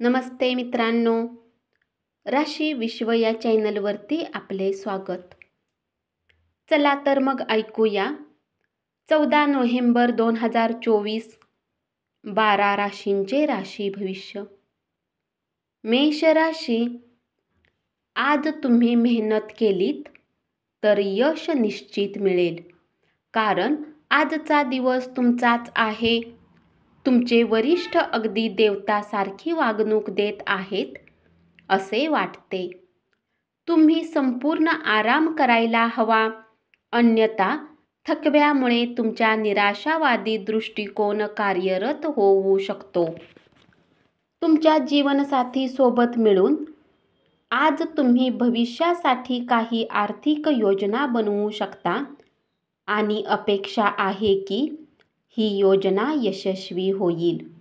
नमस्ते मित्रांनो, राशी विश्व या चॅनलवरती आपले स्वागत. चला तर मग ऐकूया 14 नोव्हेंबर 2024 12 राशींचे राशी भविष्य. मेष राशी, आज तुम्ही मेहनत केलीत तर यश निश्चित मिळेल, कारण आजचा दिवस तुमचाच आहे. तुमचे वरिष्ठ अगदी देवतासारखी वागणूक देत आहेत असे वाटते. तुम्ही संपूर्ण आराम करायला हवा, अन्यथा थकव्यामुळे तुमच्या निराशावादी दृष्टिकोन कार्यरत होऊ शकतो. तुमच्या जीवनसाथी सोबत मिळून आज तुम्ही भविष्यासाठी काही आर्थिक योजना बनवू शकता आणि अपेक्षा आहे की ही योजना यशस्वी होईल.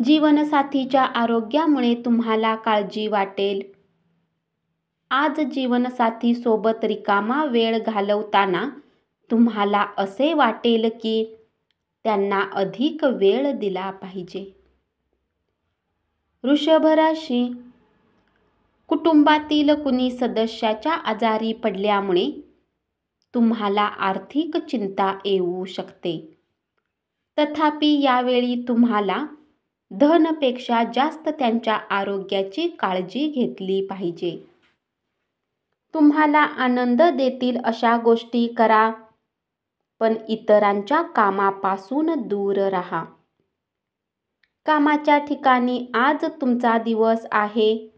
जीवनसाथीच्या आरोग्यामुळे तुम्हाला काळजी वाटेल. आज जीवनसाथी सोबत रिकामा वेळ घालवताना तुम्हाला असे वाटेल की त्यांना अधिक वेळ दिला पाहिजे. वृषभ राशी, कुटुंबातील कुणी सदस्याच्या आजारी पडल्यामुळे तुम्हाला आर्थिक चिंता येऊ शकते. तथापि यावेळी तुम्हाला धनापेक्षा जास्त त्यांच्या आरोग्याची काळजी घेतली पाहिजे. तुम्हाला आनंद देतील अशा गोष्टी करा, पण इतरांच्या कामापासून दूर राहा. कामाच्या ठिकाणी आज तुमचा दिवस आहे.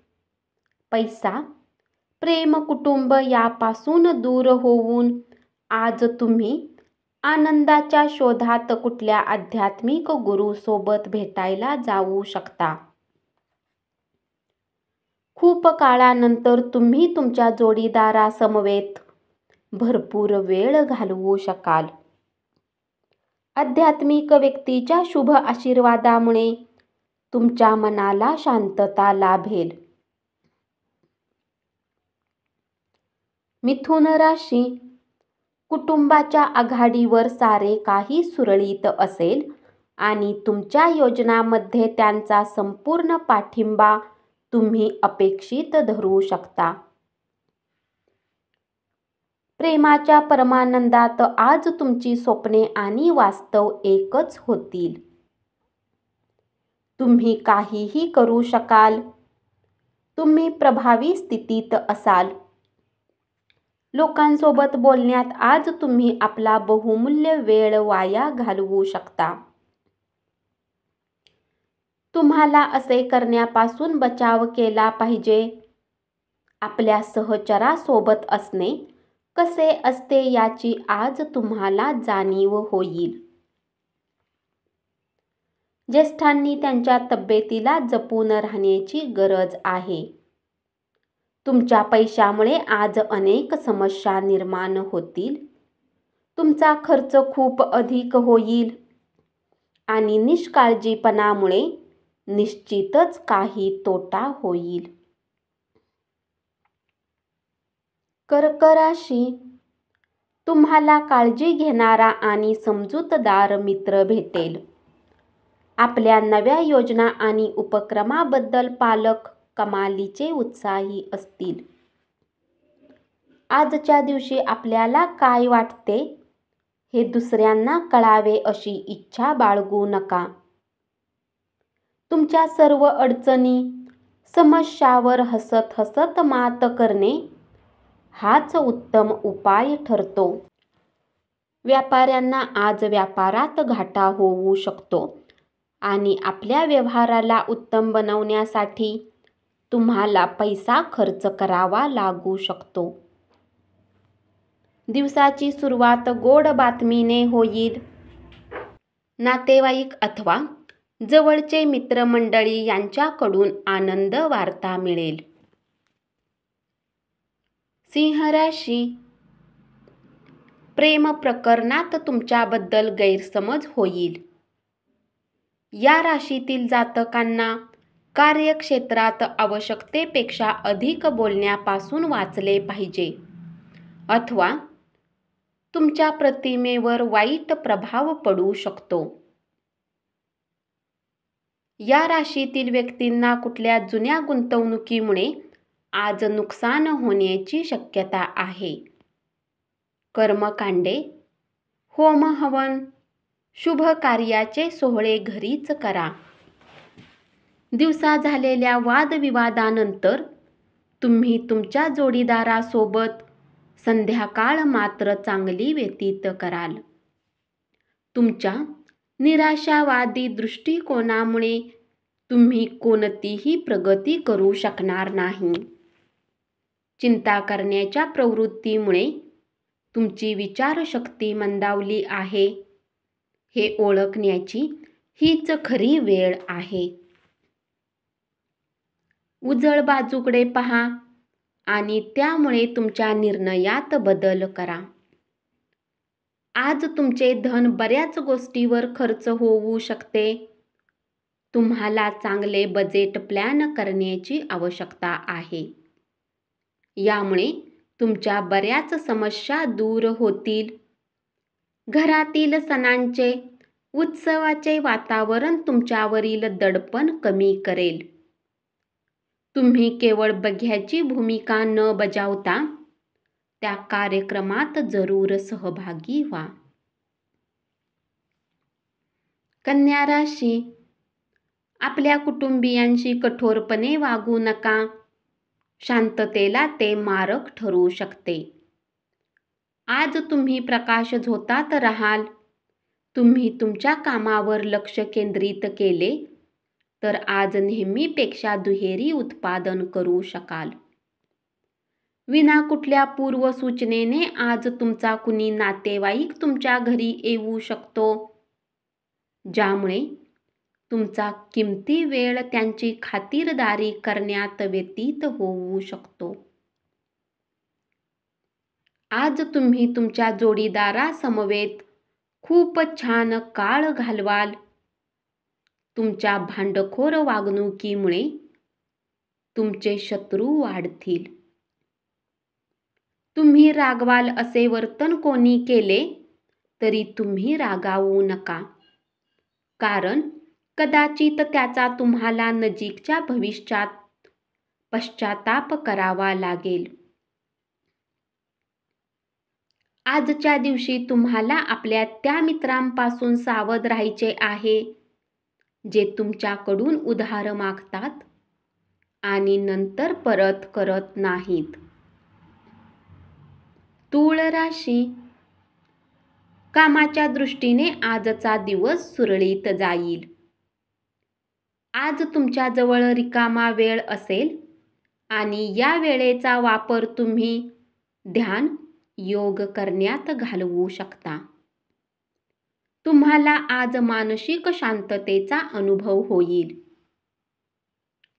पैसा, प्रेम, कुटुंब यापासून दूर होऊन आज तुम्ही आनंदाच्या शोधात कुठल्या आध्यात्मिक गुरु सोबत भेटायला जाऊ शकता. खूप काळानंतर तुम्ही तुमच्या जोडीदारासमवेत भरपूर वेळ घालवू शकाल. आध्यात्मिक व्यक्तीच्या शुभ आशीर्वादामुळे तुमच्या मनाला शांतता लाभेल. मिथुन राशी, कुटुंबाच्या आघाडीवर सारे काही सुरळीत असेल आणि तुमच्या योजनांमध्ये त्यांचा संपूर्ण पाठिंबा तुम्ही अपेक्षित धरू शकता. प्रेमाच्या परमानंदात आज तुमची स्वप्ने आणि वास्तव एकच होतील. तुम्ही काहीही करू शकाल. तुम्ही प्रभावी स्थितीत असाल. लोकांसोबत बोलण्यात आज तुम्ही आपला बहुमूल्य वेळ वाया घालवू शकता. तुम्हाला असे करण्यापासून बचाव केला पाहिजे. आपल्या सहचरासोबत असणे कसे असते याची आज तुम्हाला जाणीव होईल. ज्येष्ठांनी त्यांच्या तब्येतीला जपून राहण्याची गरज आहे. तुमच्या पैशामुळे आज अनेक समस्या निर्माण होतील. तुमचा खर्च खूप अधिक होईल आणि निष्काळजीपणामुळे निश्चितच काही तोटा होईल. कर्क राशी, तुम्हाला काळजी घेणारा आणि समजूतदार मित्र भेटेल. आपल्या नव्या योजना आणि उपक्रमाबद्दल पालक कमालीचे उत्साही असतील. आजच्या दिवशी आपल्याला काय वाटते हे दुसऱ्यांना कळावे अशी इच्छा बाळगू नका. तुमच्या सर्व अडचणी, समस्यांवर हसत हसत मात करणे हाच उत्तम उपाय ठरतो. व्यापाऱ्यांना आज व्यापारात घाटा होऊ शकतो आणि आपल्या व्यवहाराला उत्तम बनवण्यासाठी तुम्हाला पैसा खर्च करावा लागू शकतो. दिवसाची सुरुवात गोड बातमीने होईल. नातेवाईक अथवा जवळचे मित्रमंडळी यांच्याकडून आनंद वार्ता मिळेल. सिंह राशी, प्रेम प्रकरणात तुमच्याबद्दल गैरसमज होईल. या राशीतील जातकांना कार्यक्षेत्रात आवश्यकतेपेक्षा अधिक बोलण्यापासून वाचले पाहिजे अथवा तुमच्या प्रतिमेवर वाईट प्रभाव पडू शकतो. या राशीतील व्यक्तींना कुठल्या जुन्या गुंतवणुकीमुळे आज नुकसान होण्याची शक्यता आहे. कर्मकांडे, होम हवन, शुभ कार्याचे सोहळे घरीच करा. दिवसा झालेल्या वादविवादानंतर तुम्ही तुमच्या जोडीदारासोबत संध्याकाळ मात्र चांगली व्यतीत कराल. तुमच्या निराशावादी दृष्टिकोनामुळे तुम्ही कोणतीही प्रगती करू शकणार नाही. चिंता करण्याच्या प्रवृत्तीमुळे तुमची विचारशक्ती मंदावली आहे हे ओळखण्याची हीच खरी वेळ आहे. उजळ बाजूकडे पहा आणि त्यामुळे तुमच्या निर्णयात बदल करा. आज तुमचे धन बऱ्याच गोष्टीवर खर्च होऊ शकते. तुम्हाला चांगले बजेट प्लॅन करण्याची आवश्यकता आहे. यामुळे तुमच्या बऱ्याच समस्या दूर होतील. घरातील सणांचे, उत्सवाचे वातावरण तुमच्यावरील दडपण कमी करेल. तुम्ही केवळ बघ्याची भूमिका न बजावता त्या कार्यक्रमात जरूर सहभागी व्हा. कन्या राशी, आपल्या कुटुंबियांशी कठोरपणे वागू नका. शांततेला ते मारक ठरू शकते. आज तुम्ही प्रकाश झोतात राहाल. तुम्ही तुमच्या कामावर लक्ष केंद्रित केले तर आज नेहमीपेक्षा दुहेरी उत्पादन करू शकाल. विना कुठल्या पूर्वसूचनेने आज तुमचा कुणी नातेवाईक तुमच्या घरी येऊ शकतो, ज्यामुळे तुमचा किमती वेळ त्यांची खातिरदारी करण्यात व्यतीत होऊ शकतो. आज तुम्ही तुमच्या जोडीदारासमवेत खूप छान काळ घालवाल. तुमच्या भांडखोर वागणुकीमुळे तुमचे शत्रू वाढतील. तुम्ही रागवाल असे वर्तन कोणी केले तरी तुम्ही रागावू नका, कारण कदाचित त्याचा तुम्हाला नजीकच्या भविष्यात पश्चाताप करावा लागेल. आजच्या दिवशी तुम्हाला आपल्या त्या मित्रांपासून सावध राहायचे आहे जे तुमच्याकडून उधार मागतात आणि नंतर परत करत नाहीत. तूळ राशी, कामाच्या दृष्टीने आजचा दिवस सुरळीत जाईल. आज तुमच्याजवळ रिकामा वेळ असेल आणि या वेळेचा वापर तुम्ही ध्यान, योग करण्यात घालवू शकता. तुम्हाला आज मानसिक शांततेचा अनुभव होईल.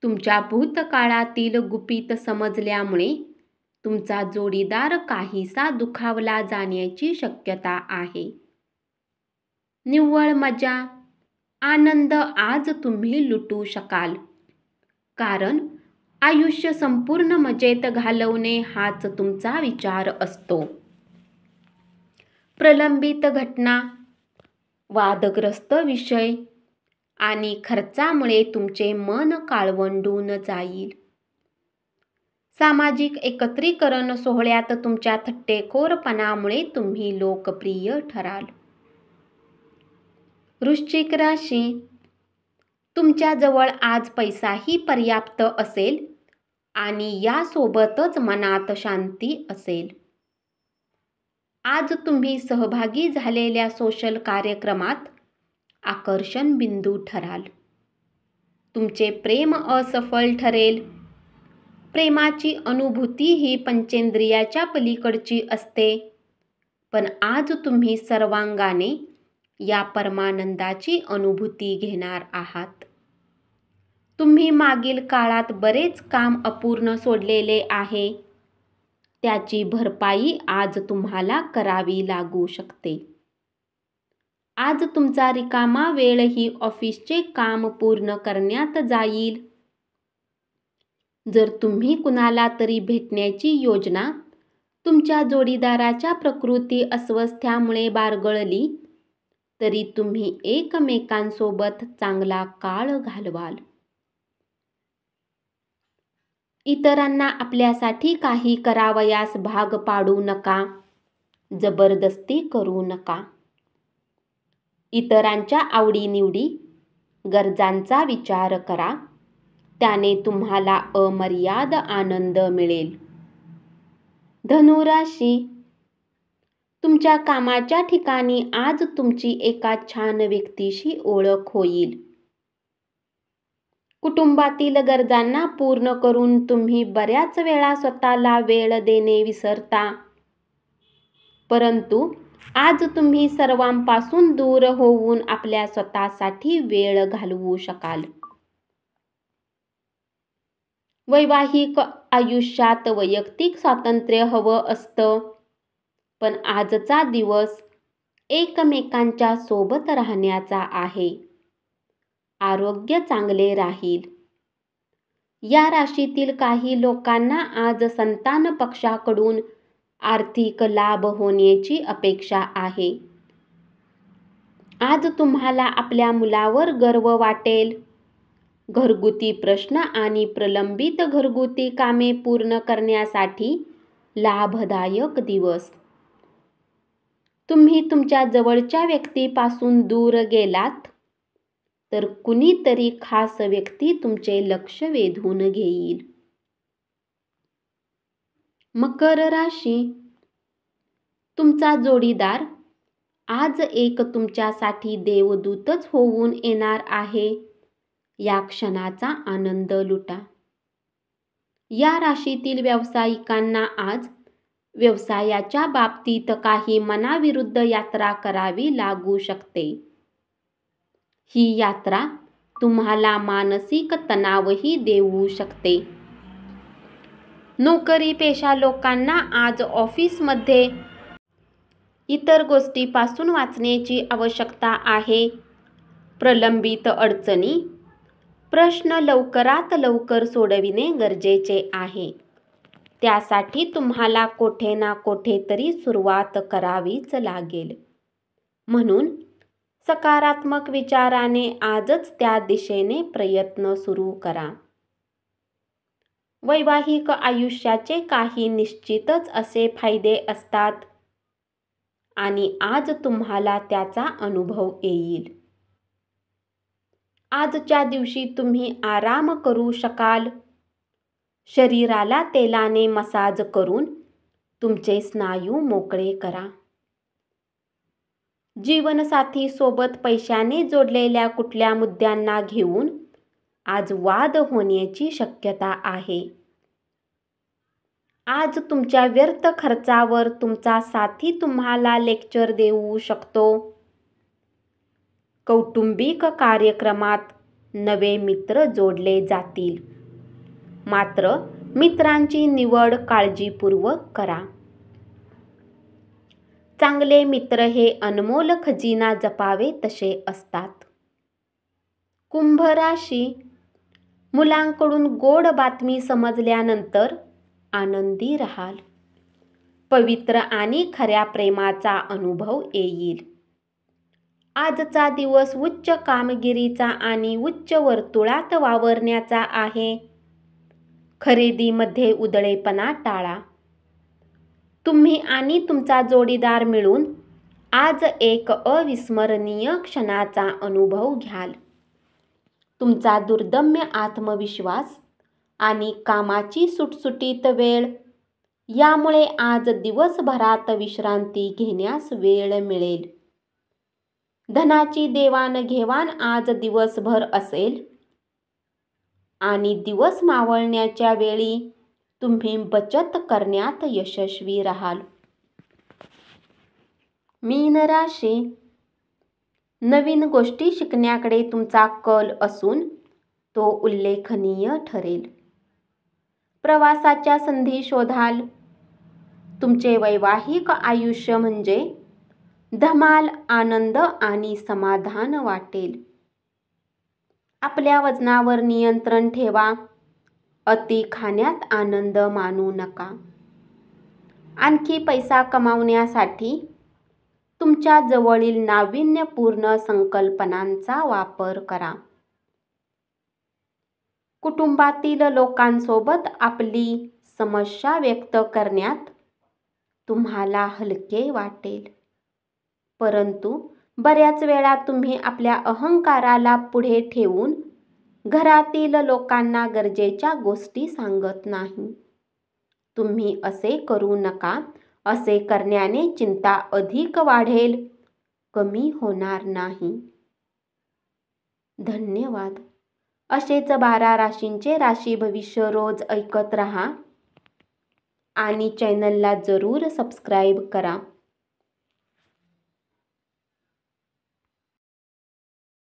तुमच्या भूतकाळातील गुपित समजल्यामुळे तुमचा जोडीदार काहीसा दुखावला जाण्याची शक्यता आहे. निव्वळ मजा, आनंद आज तुम्ही लुटू शकाल, कारण आयुष्य संपूर्ण मजेत घालवणे हाच तुमचा विचार असतो. प्रलंबित घटना, वादग्रस्त विषय आणि खर्चामुळे तुमचे मन काळवंडून जाईल. सामाजिक एकत्रीकरण सोहळ्यात तुमच्या थट्टेखोरपणामुळे तुम्ही लोकप्रिय ठराल. वृश्चिक राशी, तुमच्याजवळ आज पैसाही पर्याप्त असेल आणि यासोबतच मनात शांती असेल. आज तुम्ही सहभागी झालेल्या सोशल कार्यक्रमात आकर्षण बिंदू ठराल. तुमचे प्रेम असफल ठरेल. प्रेमाची अनुभूती ही पंचेंद्रियाच्या पलीकडची असते, पण आज तुम्ही सर्वांगाने या परमानंदाची अनुभूती घेणार आहात. तुम्ही मागील काळात बरेच काम अपूर्ण सोडलेले आहे, त्याची भरपाई आज तुम्हाला करावी लागू शकते. आज तुमचा रिकामा वेळही ऑफिसचे काम पूर्ण करण्यात जाईल. जर तुम्ही कुणाला तरी भेटण्याची योजना तुमच्या जोडीदाराच्या प्रकृती अस्वस्थ्यामुळे बारगळली तरी तुम्ही एकमेकांसोबत चांगला काळ घालवाल. इतरांना आपल्यासाठी काही करावयास भाग पाडू नका. जबरदस्ती करू नका. इतरांच्या आवडीनिवडी, गरजांचा विचार करा. त्याने तुम्हाला अमर्याद आनंद मिळेल. धनुराशी, तुमच्या कामाच्या ठिकाणी आज तुमची एका छान व्यक्तीशी ओळख होईल. कुटुंबातील गरजांना पूर्ण करून तुम्ही बऱ्याच वेळा स्वतःला वेळ देणे विसरता. परंतु आज तुम्ही सर्वांपासून दूर होऊन आपल्या स्वतःसाठी वेळ घालवू शकाल. वैवाहिक आयुष्यात वैयक्तिक स्वातंत्र्य हवं असतं, पण आजचा दिवस एकमेकांच्या सोबत राहण्याचा आहे. आरोग्य चांगले राहील. या राशीतील काही लोकांना आज संतान पक्षाकडून आर्थिक लाभ होण्याची अपेक्षा आहे. आज तुम्हाला आपल्या मुलावर गर्व वाटेल. घरगुती प्रश्न आणि प्रलंबित घरगुती कामे पूर्ण करण्यासाठी लाभदायक दिवस. तुम्ही तुमच्या जवळच्या व्यक्तीपासून दूर गेलात तर कुणीतरी खास व्यक्ती तुमचे लक्ष वेधून घेईल. मकर राशी, तुमचा जोडीदार आज एक तुमच्यासाठी देवदूतच होऊन येणार आहे. या क्षणाचा आनंद लुटा. या राशीतील व्यावसायिकांना आज व्यवसायाच्या बाबतीत काही मनाविरुद्ध यात्रा करावी लागू शकते. ही यात्रा तुम्हाला मानसिक तणावही देऊ शकते. नोकरी पेशा लोकांना आज ऑफिसमध्ये इतर गोष्टीपासून वाचण्याची आवश्यकता आहे. प्रलंबित अडचणी, प्रश्न लवकरात लवकर सोडविणे गरजेचे आहे. त्यासाठी तुम्हाला कोठे ना कोठेतरी सुरुवात करावीच लागेल. म्हणून सकारात्मक विचाराने आजच त्या दिशेने प्रयत्न सुरू करा. वैवाहिक आयुष्याचे काही निश्चितच असे फायदे असतात आणि आज तुम्हाला त्याचा अनुभव येईल. आजच्या दिवशी तुम्ही आराम करू शकाल. शरीराला तेलाने मसाज करून तुमचे स्नायू मोकळे करा. जीवनसाथी सोबत पैशाने जोडलेल्या कुठल्या मुद्द्यांना घेऊन आज वाद होण्याची शक्यता आहे. आज तुमच्या व्यर्थ खर्चावर तुमचा साथी तुम्हाला लेक्चर देऊ शकतो. कौटुंबिक कार्यक्रमात नवे मित्र जोडले जातील. मात्र मित्रांची निवड काळजीपूर्वक करा. चांगले मित्र हे अनमोल खजिना जपावे तसे असतात. कुंभ राशी, मुलांकडून गोड बातमी समजल्यानंतर आनंदी राहाल. पवित्र आणि खऱ्या प्रेमाचा अनुभव येईल. आजचा दिवस उच्च कामगिरीचा आणि उच्च वर्तुळात वावरण्याचा आहे. खरेदीमध्ये उधळेपणा टाळा. तुम्ही आणि तुमचा जोडीदार मिळून आज एक अविस्मरणीय क्षणाचा अनुभव घ्याल. तुमचा दुर्दम्य आत्मविश्वास आणि कामाची सुटसुटीत वेळ यामुळे आज दिवसभरात विश्रांती घेण्यास वेळ मिळेल. धनाची देवाणघेवाण आज दिवसभर असेल आणि दिवस मावळण्याच्या वेळी तुम्ही बचत करण्यात यशस्वी राहाल. मीन राशी, नवीन गोष्टी शिकण्याकडे तुमचा कल असून तो उल्लेखनीय ठरेल. प्रवासाच्या संधी शोधाल. तुमचे वैवाहिक आयुष्य म्हणजे धमाल, आनंद आणि समाधान वाटेल. आपल्या वजनावर नियंत्रण ठेवा. अति खाण्यात आनंद मानू नका. आणखी पैसा कमावण्यासाठी तुमच्या जवळील नाविन्यपूर्ण संकल्पनांचा वापर करा. कुटुंबातील लोकांसोबत आपली समस्या व्यक्त करण्यात तुम्हाला हलके वाटेल, परंतु बऱ्याच वेळा तुम्ही आपल्या अहंकाराला पुढे ठेवून घरातील लोकांना गरजेच्या गोष्टी सांगत नाही. तुम्ही असे करू नका. असे करण्याने चिंता अधिक वाढेल, कमी होणार नाही. धन्यवाद. असेच 12 राशींचे राशी भविष्य रोज ऐकत रहा आणि चॅनलला जरूर सबस्क्राईब करा.